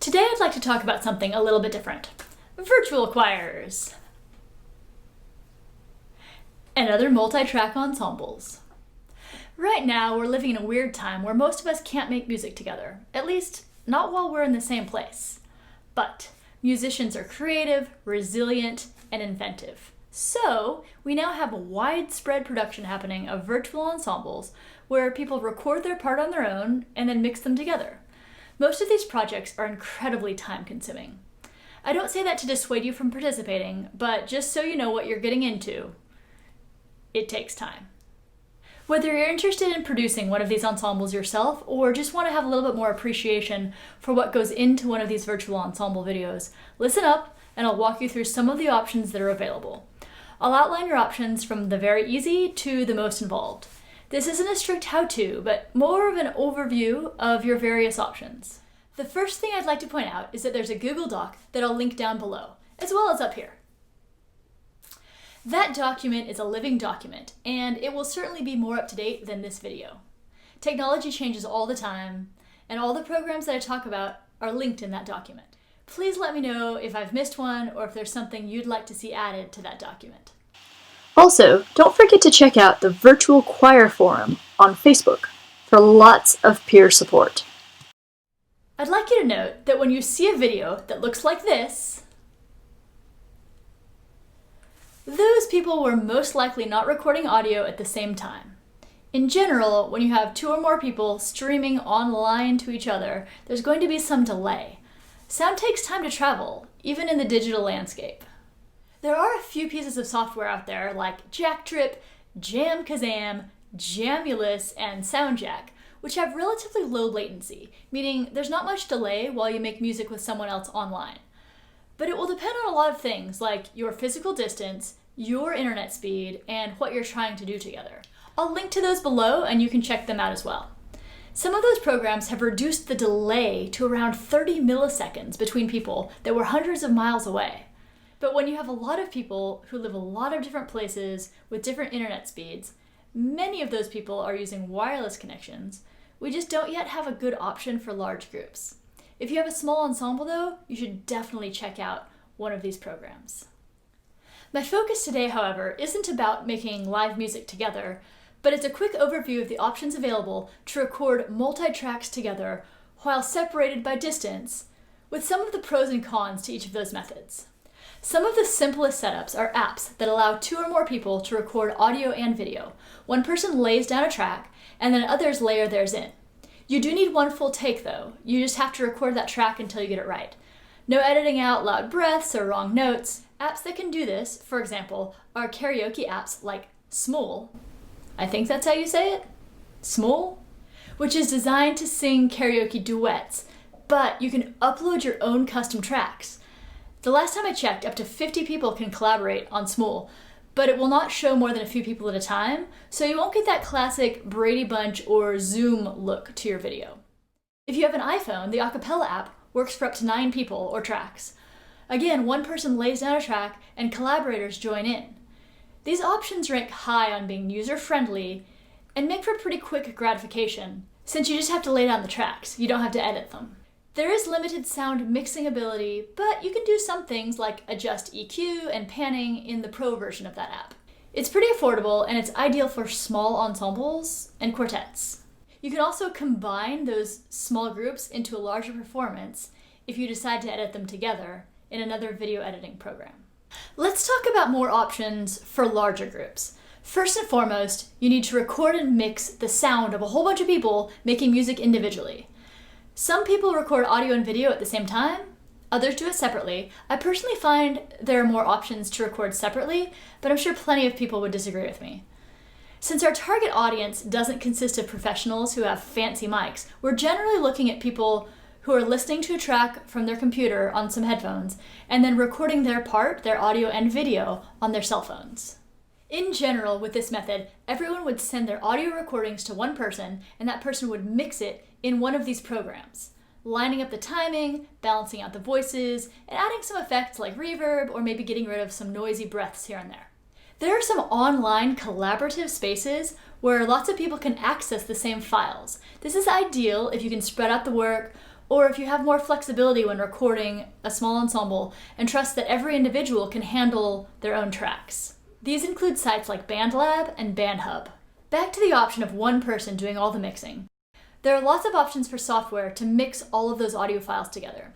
Today I'd like to talk about something a little bit different. Virtual choirs. And other multi-track ensembles. Right now we're living in a weird time where most of us can't make music together, at least not while we're in the same place. But musicians are creative, resilient, and inventive. So we now have a widespread production happening of virtual ensembles where people record their part on their own and then mix them together. Most of these projects are incredibly time-consuming. I don't say that to dissuade you from participating, but just so you know what you're getting into, it takes time. Whether you're interested in producing one of these ensembles yourself or just want to have a little bit more appreciation for what goes into one of these virtual ensemble videos, listen up and I'll walk you through some of the options that are available. I'll outline your options from the very easy to the most involved. This isn't a strict how-to, but more of an overview of your various options. The first thing I'd like to point out is that there's a Google Doc that I'll link down below, as well as up here. That document is a living document, and it will certainly be more up-to-date than this video. Technology changes all the time, and all the programs that I talk about are linked in that document. Please let me know if I've missed one or if there's something you'd like to see added to that document. Also, don't forget to check out the Virtual Choir Forum on Facebook for lots of peer support. I'd like you to note that when you see a video that looks like this, those people were most likely not recording audio at the same time. In general, when you have two or more people streaming online to each other, there's going to be some delay. Sound takes time to travel, even in the digital landscape. There are a few pieces of software out there like Jacktrip, JamKazam, Jamulus, and SoundJack, which have relatively low latency, meaning there's not much delay while you make music with someone else online. But it will depend on a lot of things like your physical distance, your internet speed, and what you're trying to do together. I'll link to those below and you can check them out as well. Some of those programs have reduced the delay to around 30 milliseconds between people that were hundreds of miles away. But when you have a lot of people who live a lot of different places with different internet speeds, many of those people are using wireless connections, we just don't yet have a good option for large groups. If you have a small ensemble though, you should definitely check out one of these programs. My focus today, however, isn't about making live music together, but it's a quick overview of the options available to record multi-tracks together while separated by distance, with some of the pros and cons to each of those methods. Some of the simplest setups are apps that allow two or more people to record audio and video. One person lays down a track, and then others layer theirs in. You do need one full take though. You just have to record that track until you get it right. No editing out loud breaths or wrong notes. Apps that can do this, for example, are karaoke apps like Smule. I think that's how you say it? Smule? Which is designed to sing karaoke duets, but you can upload your own custom tracks. The last time I checked, up to 50 people can collaborate on Smule, but it will not show more than a few people at a time, so you won't get that classic Brady Bunch or Zoom look to your video. If you have an iPhone, the Acapella app works for up to 9 people or tracks. Again, one person lays down a track and collaborators join in. These options rank high on being user-friendly and make for pretty quick gratification, since you just have to lay down the tracks, you don't have to edit them. There is limited sound mixing ability, but you can do some things like adjust EQ and panning in the Pro version of that app. It's pretty affordable and it's ideal for small ensembles and quartets. You can also combine those small groups into a larger performance if you decide to edit them together in another video editing program. Let's talk about more options for larger groups. First and foremost, you need to record and mix the sound of a whole bunch of people making music individually. Some people record audio and video at the same time, others do it separately. I personally find there are more options to record separately, but I'm sure plenty of people would disagree with me. Since our target audience doesn't consist of professionals who have fancy mics, we're generally looking at people who are listening to a track from their computer on some headphones and then recording their part, their audio and video, on their cell phones. In general, with this method, everyone would send their audio recordings to one person and that person would mix it in one of these programs, lining up the timing, balancing out the voices, and adding some effects like reverb or maybe getting rid of some noisy breaths here and there. There are some online collaborative spaces where lots of people can access the same files. This is ideal if you can spread out the work or if you have more flexibility when recording a small ensemble and trust that every individual can handle their own tracks. These include sites like BandLab and BandHub. Back to the option of one person doing all the mixing. There are lots of options for software to mix all of those audio files together.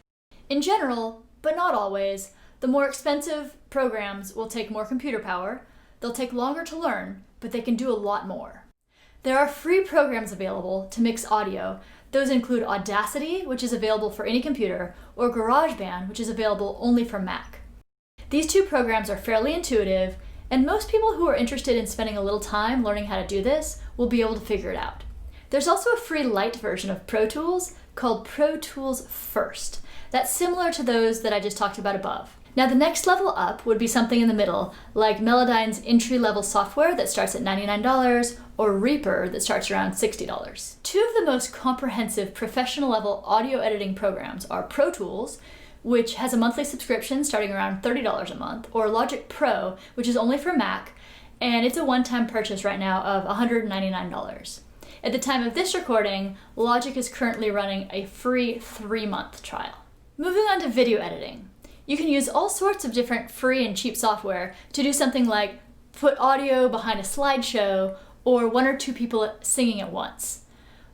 In general, but not always, the more expensive programs will take more computer power, they'll take longer to learn, but they can do a lot more. There are free programs available to mix audio. Those include Audacity, which is available for any computer, or GarageBand, which is available only for Mac. These two programs are fairly intuitive, and most people who are interested in spending a little time learning how to do this will be able to figure it out. There's also a free light version of Pro Tools called Pro Tools First. That's similar to those that I just talked about above. Now the next level up would be something in the middle, like Melodyne's entry-level software that starts at $99, or Reaper that starts around $60. Two of the most comprehensive professional-level audio editing programs are Pro Tools, which has a monthly subscription starting around $30 a month, or Logic Pro, which is only for Mac, and it's a one-time purchase right now of $199. At the time of this recording, Logic is currently running a free 3-month trial. Moving on to video editing. You can use all sorts of different free and cheap software to do something like put audio behind a slideshow or one or two people singing at once.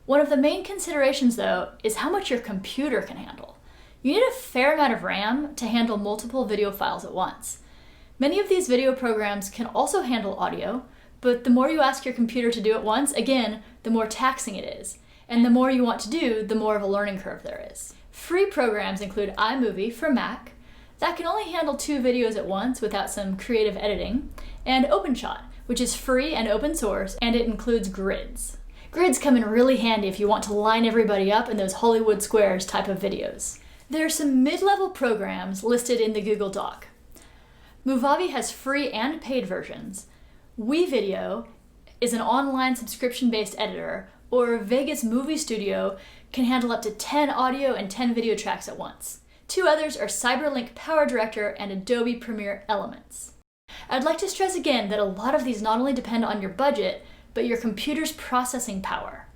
One of the main considerations, though, is how much your computer can handle. You need a fair amount of RAM to handle multiple video files at once. Many of these video programs can also handle audio, but the more you ask your computer to do at once, again, the more taxing it is. And the more you want to do, the more of a learning curve there is. Free programs include iMovie for Mac, that can only handle 2 videos at once without some creative editing, and OpenShot, which is free and open source, and it includes grids. Grids come in really handy if you want to line everybody up in those Hollywood squares type of videos. There are some mid-level programs listed in the Google Doc. Movavi has free and paid versions. WeVideo is an online subscription-based editor, or Vegas Movie Studio can handle up to 10 audio and 10 video tracks at once. 2 others are Cyberlink Power Director and Adobe Premiere Elements. I'd like to stress again that a lot of these not only depend on your budget, but your computer's processing power.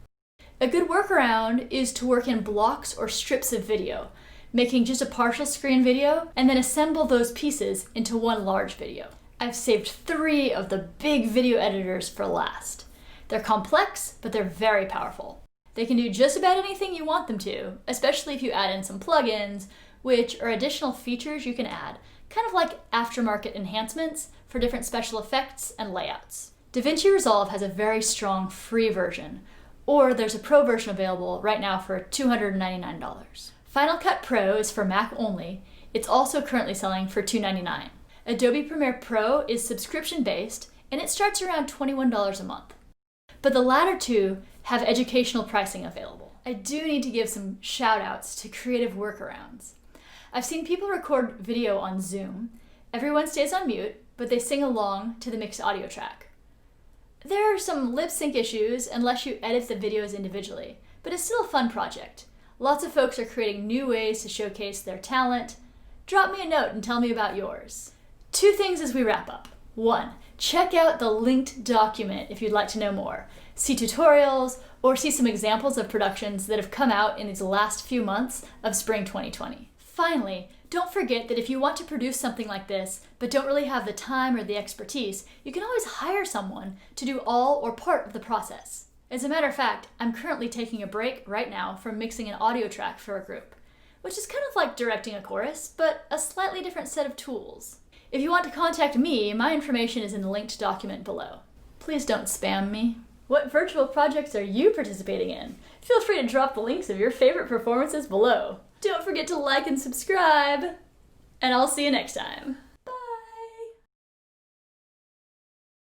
A good workaround is to work in blocks or strips of video, making just a partial screen video, and then assemble those pieces into one large video. I've saved 3 of the big video editors for last. They're complex, but they're very powerful. They can do just about anything you want them to, especially if you add in some plugins, which are additional features you can add, kind of like aftermarket enhancements for different special effects and layouts. DaVinci Resolve has a very strong free version, or there's a pro version available right now for $299. Final Cut Pro is for Mac only. It's also currently selling for $299. Adobe Premiere Pro is subscription-based, and it starts around $21 a month. But the latter two have educational pricing available. I do need to give some shout-outs to creative workarounds. I've seen people record video on Zoom. Everyone stays on mute, but they sing along to the mixed audio track. There are some lip sync issues unless you edit the videos individually, but it's still a fun project. Lots of folks are creating new ways to showcase their talent. Drop me a note and tell me about yours. 2 things as we wrap up. 1, check out the linked document if you'd like to know more. See tutorials or see some examples of productions that have come out in these last few months of spring 2020. Finally, don't forget that if you want to produce something like this, but don't really have the time or the expertise, you can always hire someone to do all or part of the process. As a matter of fact, I'm currently taking a break right now from mixing an audio track for a group, which is kind of like directing a chorus, but a slightly different set of tools. If you want to contact me, my information is in the linked document below. Please don't spam me. What virtual projects are you participating in? Feel free to drop the links of your favorite performances below. Don't forget to like and subscribe, and I'll see you next time.